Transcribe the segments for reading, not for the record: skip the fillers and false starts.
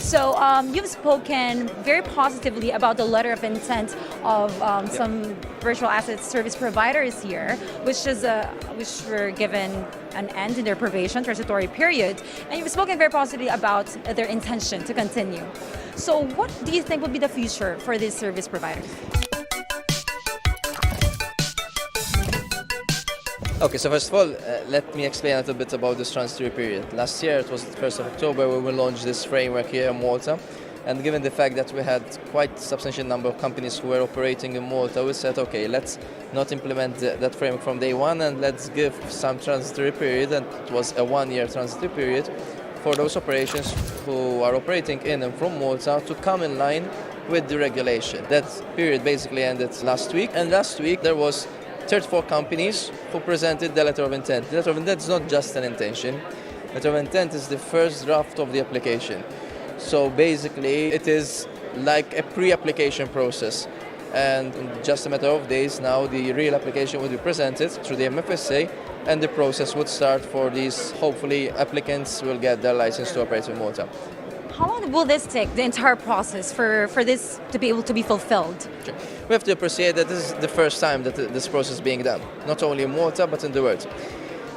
So you've spoken very positively about the letter of intent of some virtual asset service providers here, which were given an end in their probation transitory period, and you've spoken very positively about their intention to continue. So what do you think would be the future for these service providers? Okay, so first of all, let me explain a little bit about this transitory period. Last year, it was the 1st of October, we will launch this framework here in Malta. And given the fact that we had quite a substantial number of companies who were operating in Malta, we said, okay, let's not implement that framework from day one and let's give some transitory period, and it was a 1-year transitory period for those operations who are operating in and from Malta to come in line with the regulation. That period basically ended last week, and last week there was 34 companies who presented the letter of intent. The letter of intent is not just an intention. The letter of intent is the first draft of the application. So basically it is like a pre-application process. And in just a matter of days now, the real application will be presented through the MFSA, and the process would start for these, hopefully, applicants will get their license to operate in Malta. How long will this take, the entire process, for this to be able to be fulfilled? Okay. We have to appreciate that this is the first time that this process is being done, not only in Malta, but in the world.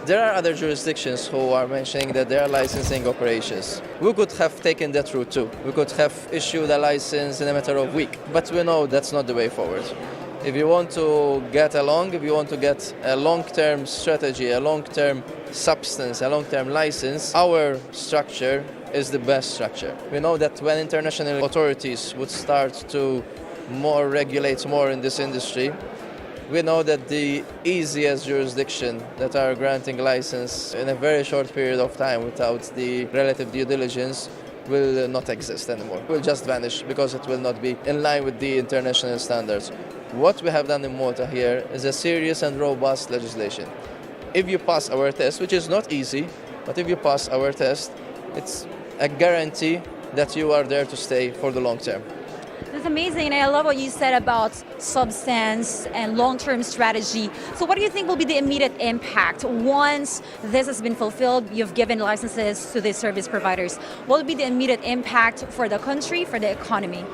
There are other jurisdictions who are mentioning that they are licensing operations. We could have taken that route too. We could have issued a license in a matter of weeks, but we know that's not the way forward. If you want to get along, if you want to get a long-term strategy, a long-term substance, a long-term license, our structure is the best structure. We know that when international authorities would start to regulate more in this industry, we know that the easiest jurisdiction that are granting license in a very short period of time without the relative due diligence will not exist anymore. It will just vanish because it will not be in line with the international standards. What we have done in Malta here is a serious and robust legislation. If you pass our test, which is not easy, but if you pass our test, it's a guarantee that you are there to stay for the long term. That's amazing, and I love what you said about substance and long-term strategy. So what do you think will be the immediate impact once this has been fulfilled, you've given licenses to these service providers? What will be the immediate impact for the country, for the economy?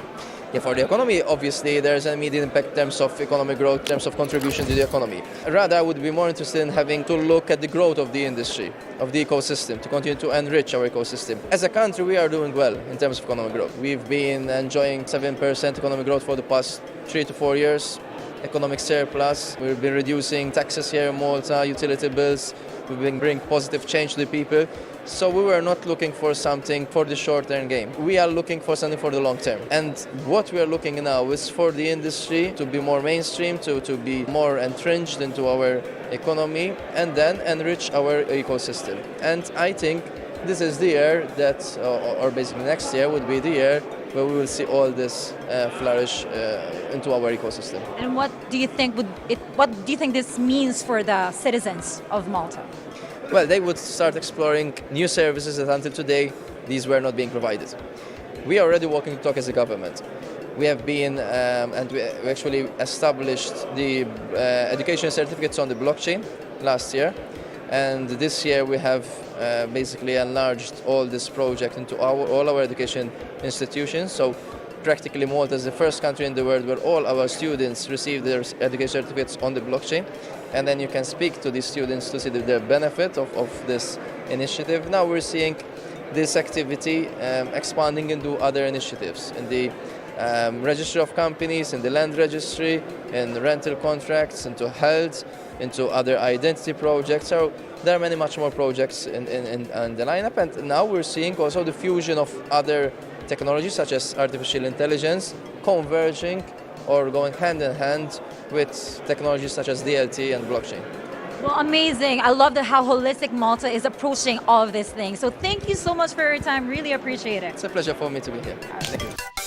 Yeah, for the economy, obviously, there's an immediate impact in terms of economic growth, in terms of contribution to the economy. Rather, I would be more interested in having to look at the growth of the industry, of the ecosystem, to continue to enrich our ecosystem. As a country, we are doing well in terms of economic growth. We've been enjoying 7% economic growth for the past 3 to 4 years, economic surplus. We've been reducing taxes here in Malta, utility bills. We've been bringing positive change to the people. So we were not looking for something for the short-term game. We are looking for something for the long term. And what we are looking now is for the industry to be more mainstream, to be more entrenched into our economy, and then enrich our ecosystem. And I think this is the year that, or basically next year would be the year where we will see all this flourish into our ecosystem. And what do you think this means for the citizens of Malta? Well, they would start exploring new services that until today, these were not being provided. We are already walking the talk as a government. We have been, and we actually established the education certificates on the blockchain last year. And this year we have basically enlarged all this project into all our education institutions. So practically Malta is the first country in the world where all our students receive their education certificates on the blockchain. And then you can speak to these students to see the benefit of this initiative. Now we're seeing this activity expanding into other initiatives in the registry of companies, in the land registry, in rental contracts, into health, into other identity projects. So there are much more projects in the lineup. And now we're seeing also the fusion of other technologies such as artificial intelligence converging or going hand in hand with technologies such as DLT and blockchain. Well, amazing. I love how holistic Malta is approaching all of these things. So thank you so much for your time. Really appreciate it. It's a pleasure for me to be here. Thank you.